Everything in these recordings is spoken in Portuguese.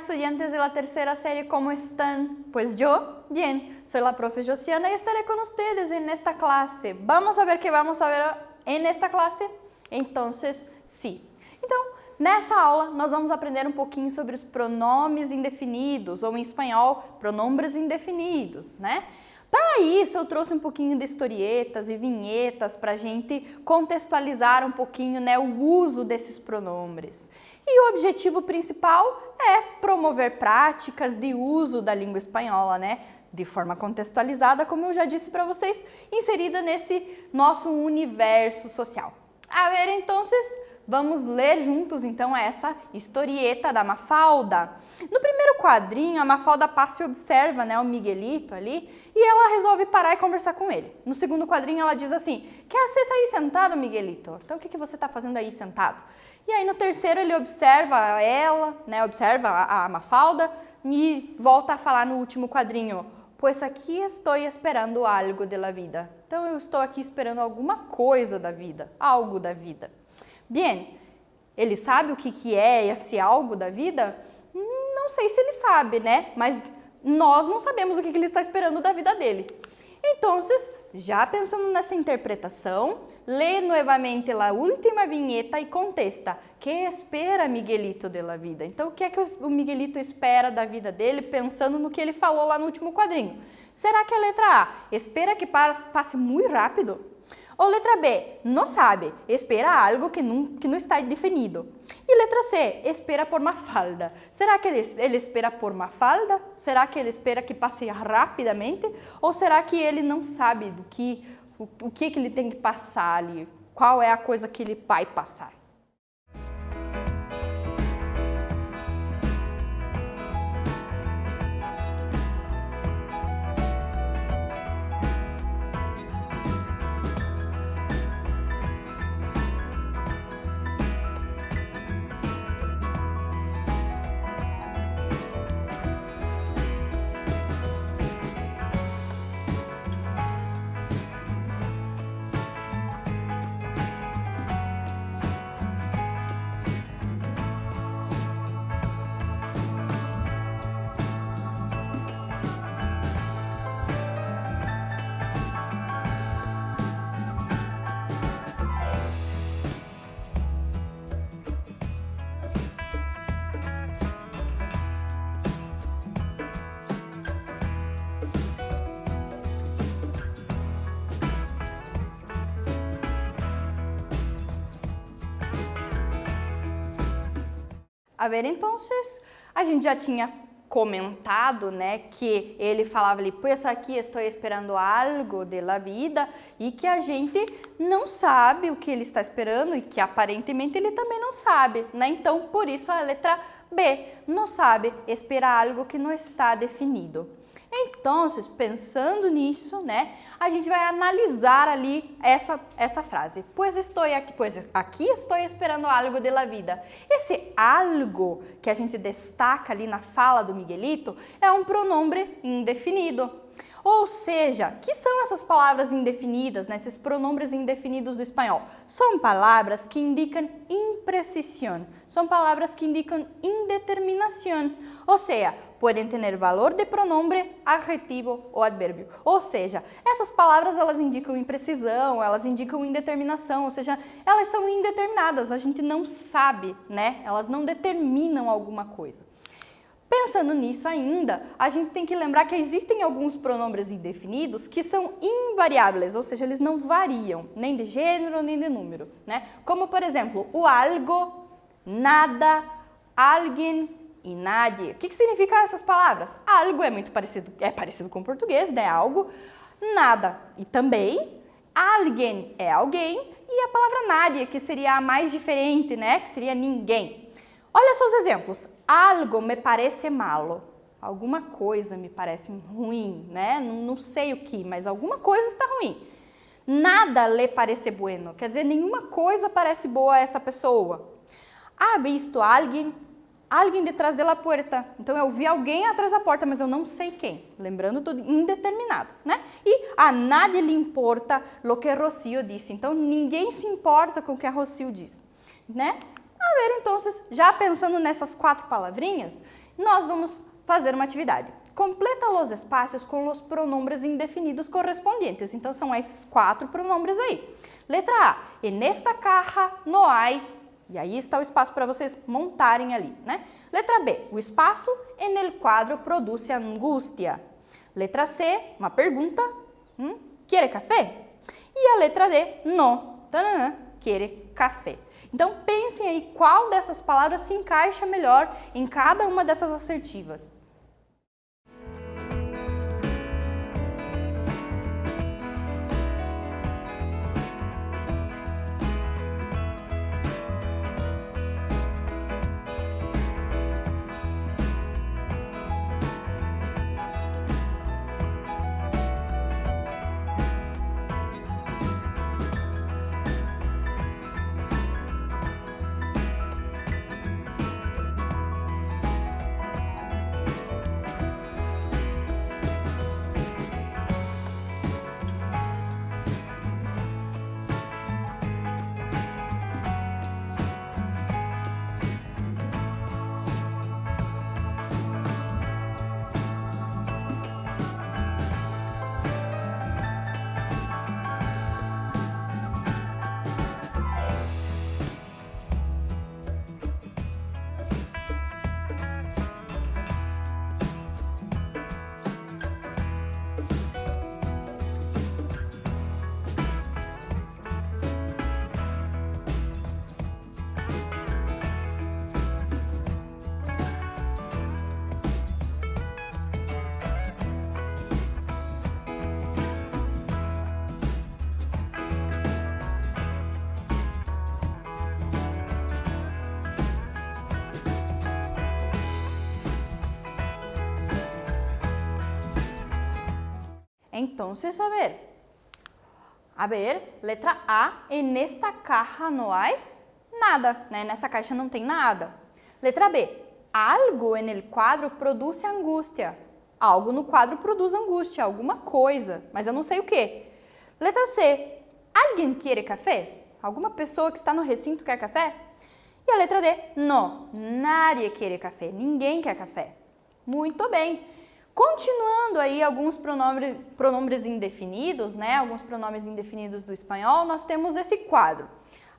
estudiantes de la tercera serie, ¿cómo están? Pues yo, bien, soy la profe Josiana y estaré con ustedes en esta clase. Vamos a ver qué vamos a ver en esta clase? Entonces, sim. Então, nessa aula, nós vamos aprender um pouquinho sobre os pronomes indefinidos, ou em espanhol, pronombres indefinidos, né? Para isso, eu trouxe um pouquinho de historietas e vinhetas para a gente contextualizar um pouquinho, né, o uso desses pronombres. E o objetivo principal é promover práticas de uso da língua espanhola, né, de forma contextualizada, como eu já disse para vocês, inserida nesse nosso universo social. A ver, então, vamos ler juntos, então, essa historieta da Mafalda. No primeiro quadrinho, a Mafalda passa e observa, né, o Miguelito ali, e ela resolve parar e conversar com ele. No segundo quadrinho, ela diz assim, quer ser aí sentado, Miguelito? Então, o que você está fazendo aí sentado? E aí, no terceiro, ele observa ela, né, observa a Mafalda, e volta a falar no último quadrinho, pois aqui estou esperando algo da vida. Então, eu estou aqui esperando alguma coisa da vida, algo da vida. Bem, ele sabe o que é esse algo da vida? Não sei se ele sabe, né? Mas nós não sabemos o que ele está esperando da vida dele. Então, já pensando nessa interpretação, lê novamente a última vinheta e contesta, que espera Miguelito de la vida? Então, o que é que o Miguelito espera da vida dele, pensando no que ele falou lá no último quadrinho? Será que a letra A espera que passe muito rápido? Ou letra B, não sabe, espera algo que não está definido. E letra C, espera por Mafalda. Será que ele espera por Mafalda? Será que ele espera que passe rapidamente? Ou será que ele não sabe o que ele tem que passar ali? Qual é a coisa que ele vai passar? A ver, então, a gente já tinha comentado, né, que ele falava ali, pois aqui estou esperando algo de la vida, e que a gente não sabe o que ele está esperando e que aparentemente ele também não sabe, né? Então, por isso a letra B, não sabe, espera algo que não está definido. Então, pensando nisso, né, a gente vai analisar ali essa frase. Pois aqui estou esperando algo de la vida. Esse algo que a gente destaca ali na fala do Miguelito é um pronome indefinido. Ou seja, que são essas palavras indefinidas, né, esses pronombres indefinidos do espanhol? São palavras que indicam imprecisão, são palavras que indicam indeterminação. Ou seja, podem ter valor de pronombre, adjetivo ou advérbio. Ou seja, essas palavras elas indicam imprecisão, elas indicam indeterminação, ou seja, elas são indeterminadas, a gente não sabe, né? Elas não determinam alguma coisa. Pensando nisso ainda, a gente tem que lembrar que existem alguns pronombres indefinidos que são invariáveis, ou seja, eles não variam, nem de gênero, nem de número, né? Como, por exemplo, o algo, nada, alguém e nadie. O que significam essas palavras? Algo é muito parecido com o português, né? Algo, nada e também, alguém é alguém e a palavra nadie, que seria a mais diferente, né? Que seria ninguém. Olha só os exemplos. Algo me parece malo. Alguma coisa me parece ruim, né? Não sei o que, mas alguma coisa está ruim. Nada le parece bueno. Quer dizer, nenhuma coisa parece boa a essa pessoa. Ha visto alguém detrás da porta. Então, eu vi alguém atrás da porta, mas eu não sei quem. Lembrando tudo indeterminado, né? E a nadie lhe importa lo que Rocío disse. Então, ninguém se importa com o que a Rocío diz, né? A ver, então, já pensando nessas 4 palavrinhas, Nós vamos fazer uma atividade. Completa os espaços com os pronombres indefinidos correspondientes. Então, são esses 4 pronombres aí. Letra A. En esta caja no hay. E aí está o espaço para vocês montarem ali, né? Letra B. O espaço en el cuadro produce angústia. Letra C. Uma pergunta. Quiere café? E a letra D. No. Tanana, quiere café. Então, pensem aí qual dessas palavras se encaixa melhor em cada uma dessas assertivas. Entonces, a ver, letra A, en esta caja no hay nada, né? Nessa caixa não tem nada. Letra B, algo en el cuadro produce angústia. Algo no quadro produz angústia, alguma coisa, mas eu não sei o que. Letra C, alguém quiere café? Alguma pessoa que está no recinto quer café? E a letra D, no, nadie quiere café, ninguém quer café. Muito bem. Continuando aí alguns pronombres indefinidos, né? Alguns pronomes indefinidos do espanhol, nós temos esse quadro.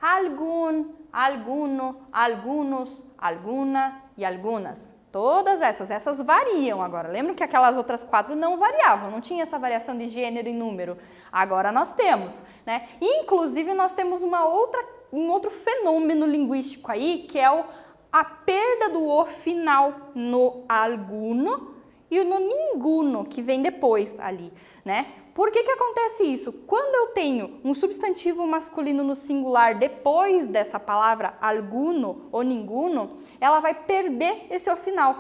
Algum, alguno, algunos, alguna e algunas. Todas essas variam agora. Lembram que aquelas outras 4 não variavam, não tinha essa variação de gênero e número. Agora nós temos, né? Inclusive nós temos um outro fenômeno linguístico aí, que é a perda do o final no alguno e no ninguno, que vem depois ali, né? Por que acontece isso? Quando eu tenho um substantivo masculino no singular depois dessa palavra alguno ou ninguno, ela vai perder esse o final.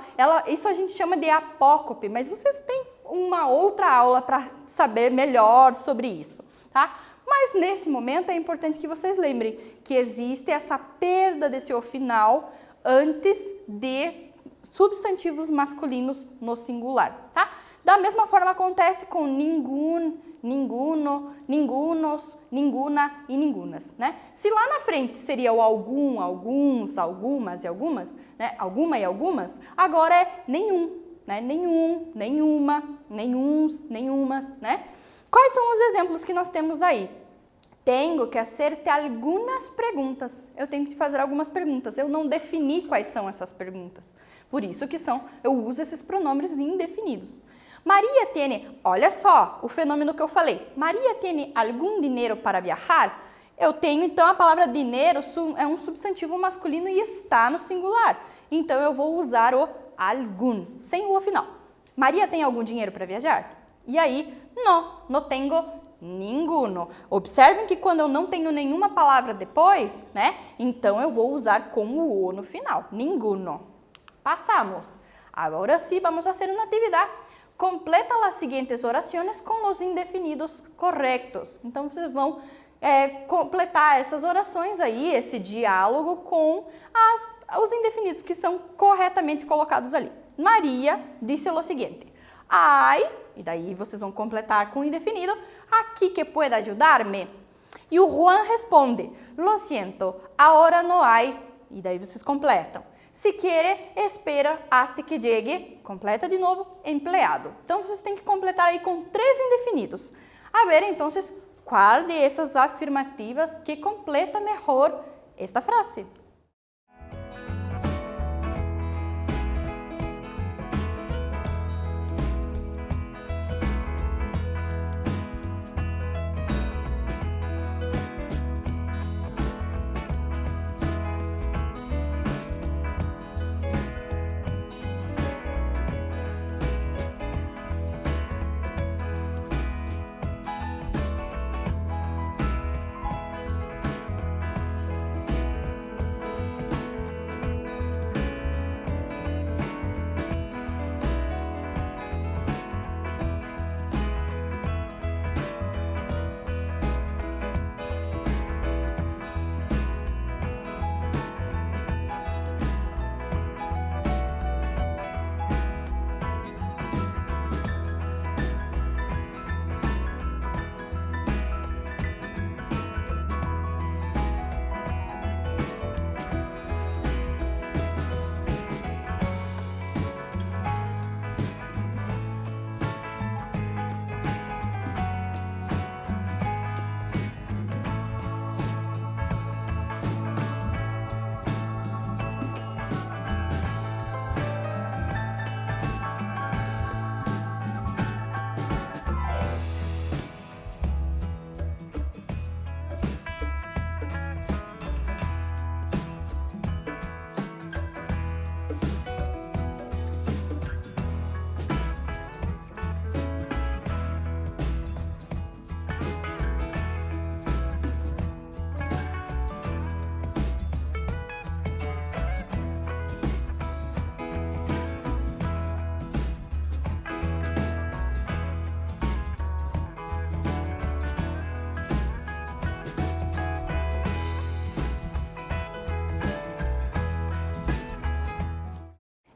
Isso a gente chama de apócope, mas vocês têm uma outra aula para saber melhor sobre isso, tá? Mas nesse momento é importante que vocês lembrem que existe essa perda desse o final antes de substantivos masculinos no singular, tá? Da mesma forma acontece com ninguno, ningunos, ninguna e ningunas, né? Se lá na frente seria o algum, alguns, algumas e algumas, né? Alguma e algumas, agora é nenhum, né? Nenhum, nenhuma, nenhuns, nenhumas, né? Quais são os exemplos que nós temos aí? Tenho que hacerte algumas perguntas. Eu tenho que te fazer algumas perguntas. Eu não defini quais são essas perguntas. Por isso que eu uso esses pronomes indefinidos. Maria tiene, olha só o fenômeno que eu falei. Maria tiene algum dinheiro para viajar? Eu tenho então a palavra dinheiro, é um substantivo masculino e está no singular. Então eu vou usar o algum, sem o final. Maria tem algum dinheiro para viajar? E aí, não tenho ninguno. Observem que quando eu não tenho nenhuma palavra depois, né? Então eu vou usar com o no final, ninguno. Passamos. Agora sim, vamos fazer uma atividade. Completa as seguintes orações com os indefinidos corretos. Então vocês vão completar essas orações aí, esse diálogo com os indefinidos que são corretamente colocados ali. Maria disse o seguinte: ai, e daí vocês vão completar com o indefinido, aqui que pode ajudar-me? E o Juan responde: lo siento, ahora no hay. E daí vocês completam. Se quiere, espera hasta que llegue, completa de novo, empleado. Então, vocês têm que completar aí com 3 indefinidos. A ver, então, qual de essas afirmativas que completa melhor esta frase?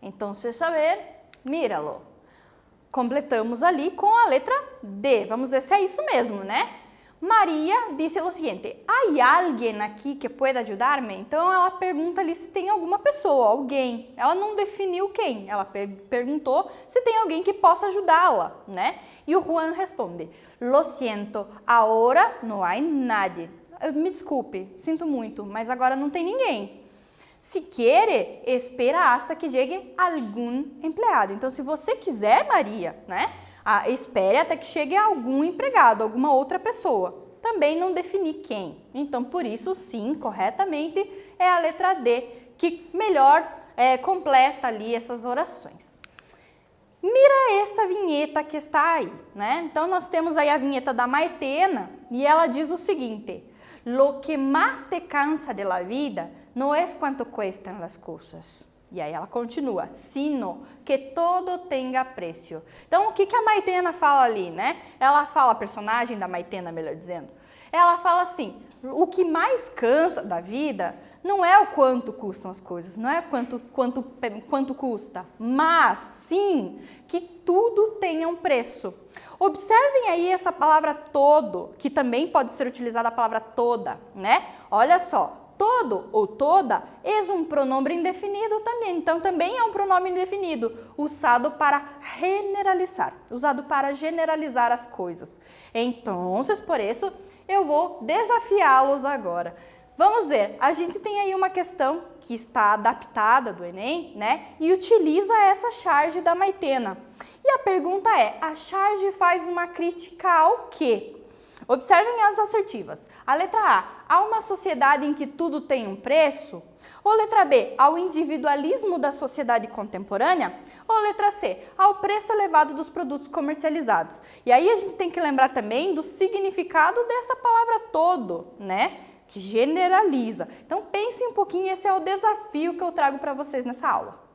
Então, a ver, míralo. Completamos ali com a letra D. Vamos ver se é isso mesmo, né? Maria disse o seguinte: há alguém aqui que pueda ajudar-me? Então, ela pergunta ali se tem alguma pessoa, alguém. Ela não definiu quem. Ela perguntou se tem alguém que possa ajudá-la, né? E o Juan responde: lo siento, ahora no hay nadie. Me desculpe, sinto muito, mas agora não tem ninguém. Se quiere, espera hasta que llegue algum empleado. Então, se você quiser, Maria, né, espere até que chegue algum empregado, alguma outra pessoa. Também não defini quem. Então, por isso, sim, corretamente, é a letra D, que melhor completa ali essas orações. Mira esta vinheta que está aí, né? Então, nós temos aí a vinheta da Maitena e ela diz o seguinte: lo que más te cansa de la vida não é quanto cuestan as coisas. E aí ela continua, sino que todo tenha preço. Então, o que a Maitena fala ali, né? Ela fala, a personagem da Maitena, melhor dizendo, ela fala assim: o que mais cansa da vida não é o quanto custam as coisas, não é quanto custa, mas sim que tudo tenha um preço. Observem aí essa palavra todo, que também pode ser utilizada a palavra toda, né? Olha só. Todo ou toda é um pronome indefinido também. Então, também é um pronome indefinido, usado para generalizar as coisas. Então, por isso, eu vou desafiá-los agora. Vamos ver, a gente tem aí uma questão que está adaptada do Enem, né? E utiliza essa charge da Maitena. E a pergunta é, a charge faz uma crítica ao quê? Observem as assertivas. A letra A, há uma sociedade em que tudo tem um preço? Ou letra B, ao individualismo da sociedade contemporânea? Ou letra C, ao preço elevado dos produtos comercializados? E aí a gente tem que lembrar também do significado dessa palavra todo, né? Que generaliza. Então pensem um pouquinho, esse é o desafio que eu trago para vocês nessa aula.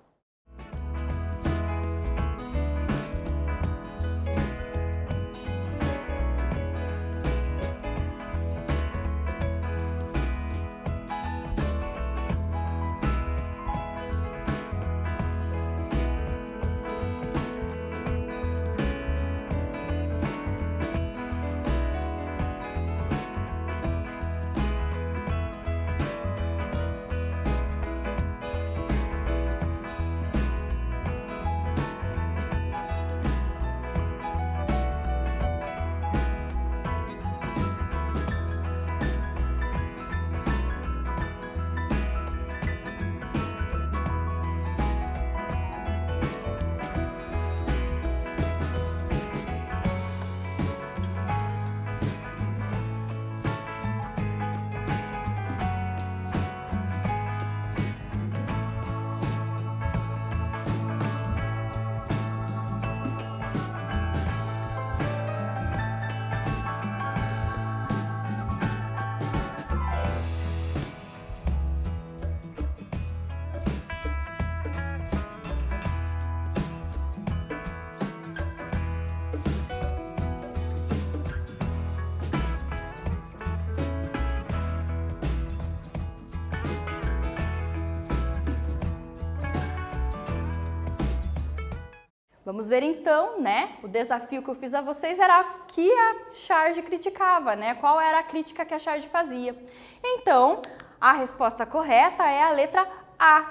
Vamos ver então, né? O desafio que eu fiz a vocês era o que a Charge criticava, né? Qual era a crítica que a Charge fazia. Então, a resposta correta é a letra A.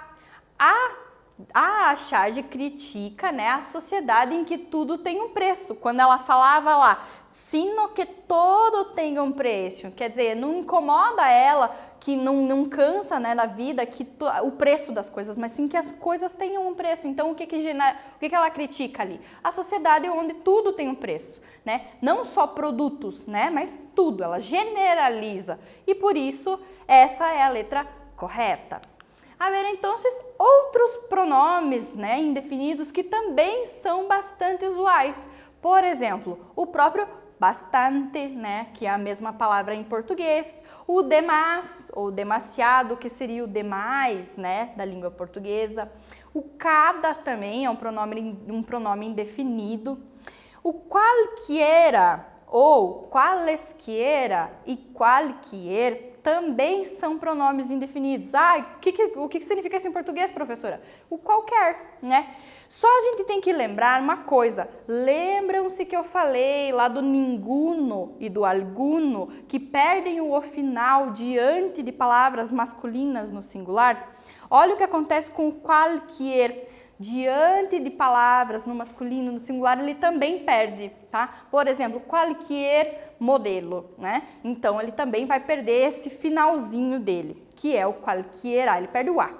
A Charge critica, né, a sociedade em que tudo tem um preço. Quando ela falava lá, sino que todo tem um preço, quer dizer, não incomoda ela, que não cansa, né, na vida, o preço das coisas, mas sim que as coisas tenham um preço. Então, o que ela critica ali? A sociedade onde tudo tem um preço, né? Não só produtos, né, mas tudo. Ela generaliza. E por isso, essa é a letra correta. A ver, então, outros pronomes, né, indefinidos que também são bastante usuais. Por exemplo, o próprio bastante, né, que é a mesma palavra em português, o demais, ou demasiado, que seria o demais, né, da língua portuguesa. O cada também é um pronome indefinido. O qualquiera, ou qualesquiera e qualquier também são pronomes indefinidos. O que significa isso em português, professora? O qualquer, né? Só a gente tem que lembrar uma coisa. Lembram-se que eu falei lá do ninguno e do alguno, que perdem o final diante de palavras masculinas no singular? Olha o que acontece com o qualquer. Diante de palavras no masculino, no singular, ele também perde, tá? Por exemplo, qualquer modelo, né? Então, ele também vai perder esse finalzinho dele, que é o qualquiera, ele perde o A.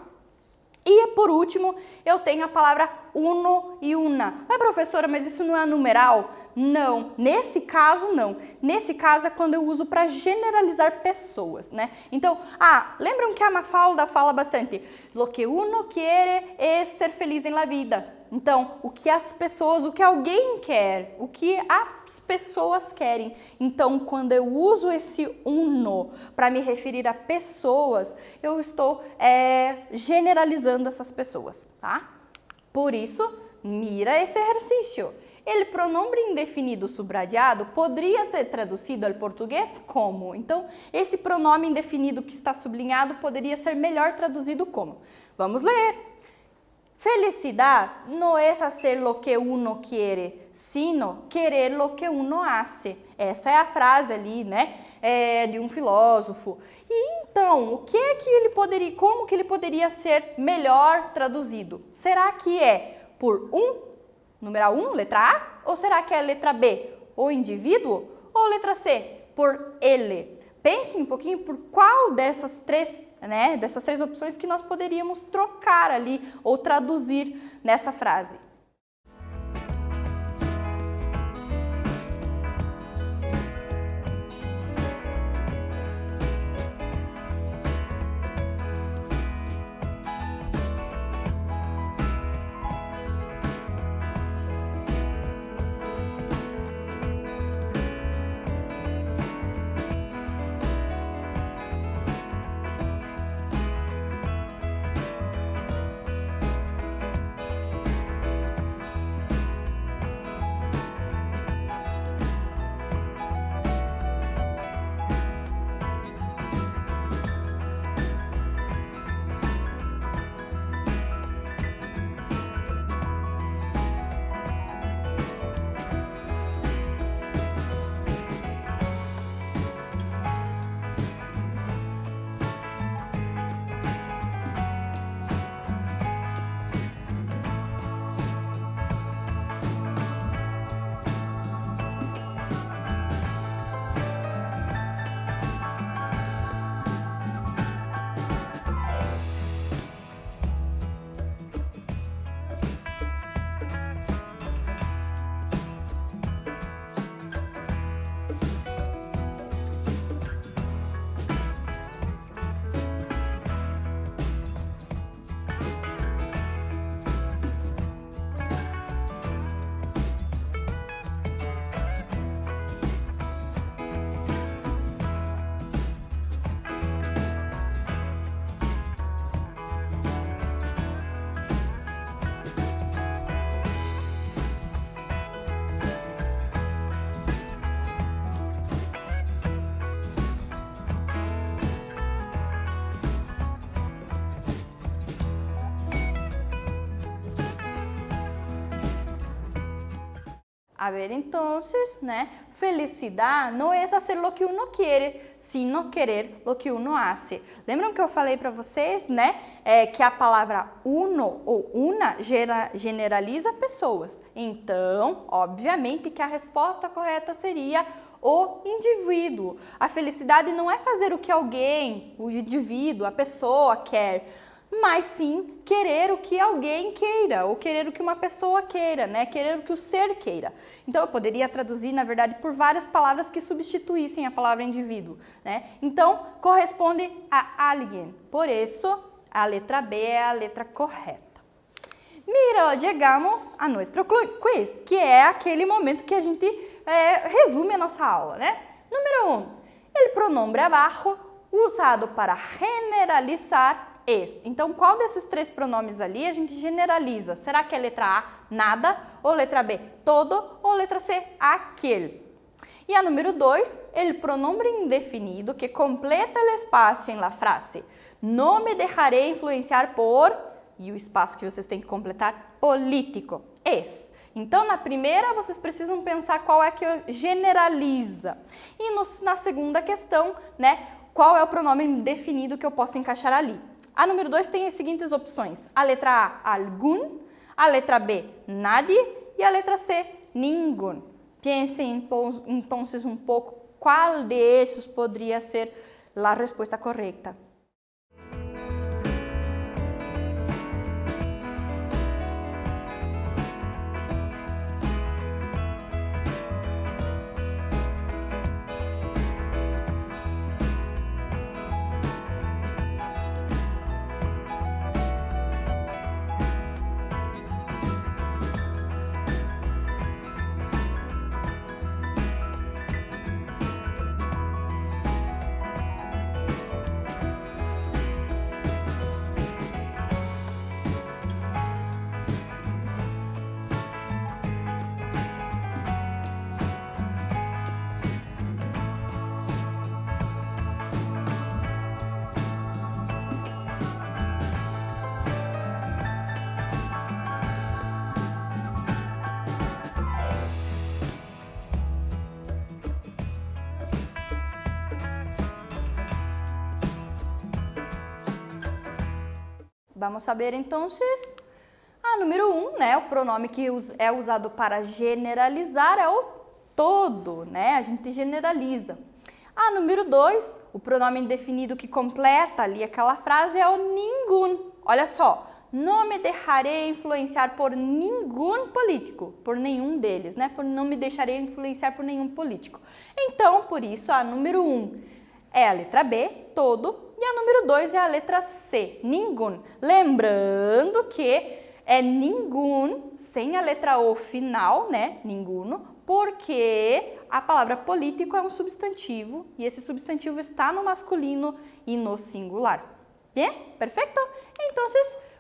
E, por último, eu tenho a palavra uno e una. Professora, mas isso não é numeral? Não, nesse caso não. Nesse caso é quando eu uso para generalizar pessoas, né? Então, lembram que a Mafalda fala bastante? Lo que uno quiere es ser feliz en la vida. Então, o que as pessoas, o que alguém quer, o que as pessoas querem. Então, quando eu uso esse uno para me referir a pessoas, eu estou generalizando essas pessoas, tá? Por isso, mira esse exercício. El pronombre indefinido subrayado poderia ser traduzido ao português como? Então, esse pronome indefinido que está sublinhado poderia ser melhor traduzido como? Vamos ler. Felicidade não é hacer lo que uno quiere, sino querer lo que uno hace. Essa é a frase ali, né, de um filósofo. E então, como que ele poderia ser melhor traduzido? Será que é por numeral 1, letra A? Ou será que é a letra B, o indivíduo? Ou letra C, por ele? Pense um pouquinho por qual dessas três opções que nós poderíamos trocar ali ou traduzir nessa frase. A ver, entonces, né? Felicidade não é fazer o que uno quer, sino querer o que uno hace. Lembram que eu falei para vocês, né? Que a palavra uno ou una generaliza pessoas. Então, obviamente que a resposta correta seria o indivíduo. A felicidade não é fazer o que alguém, o indivíduo, a pessoa quer, mas sim querer o que alguém queira, ou querer o que uma pessoa queira, né? Querer o que o ser queira. Então, eu poderia traduzir, na verdade, por várias palavras que substituíssem a palavra indivíduo, né? Então, corresponde a alguém. Por isso, a letra B é a letra correta. Mira, chegamos a nosso quiz, que é aquele momento que a gente resume a nossa aula, né? Número 1. O pronome abaixo, usado para generalizar, então, qual desses três pronomes ali a gente generaliza? Será que é letra A, nada, ou letra B, todo, ou letra C, aquele? E a número 2, o pronome indefinido que completa o espaço em la frase. Não me deixarei influenciar por, e o espaço que vocês têm que completar, político, Então, na primeira, vocês precisam pensar qual é que generaliza. E na segunda questão, né, qual é o pronome indefinido que eu posso encaixar ali? A número 2 tem as seguintes opções. A letra A, algum. A letra B, nadie. E a letra C, ninguém. Pensem, então, um pouco qual desses poderia ser a resposta correta. Vamos saber, então, a número 1, né, o pronome que é usado para generalizar é o todo, né, a gente generaliza. A número 2, o pronome indefinido que completa ali aquela frase é o nenhum. Olha só, não me deixarei influenciar por nenhum político, por nenhum deles, né, não me deixarei influenciar por nenhum político. Então, por isso, a número 1 é a letra B, todo. E a número 2 é a letra C, ninguém. Lembrando que é ninguém sem a letra O final, né? Ninguno, porque a palavra político é um substantivo e esse substantivo está no masculino e no singular. Bem? Perfeito? Então,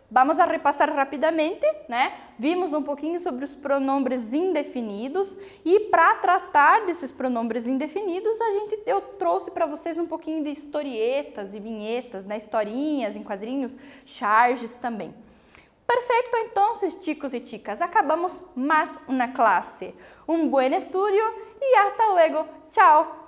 vamos a repassar rapidamente, né? Vimos um pouquinho sobre os pronombres indefinidos e para tratar desses pronombres indefinidos, eu trouxe para vocês um pouquinho de historietas e vinhetas, né? Historinhas em quadrinhos, charges também. Perfeito, então, chicos e chicas, acabamos mais uma classe. Um buen estudio e hasta luego. Tchau!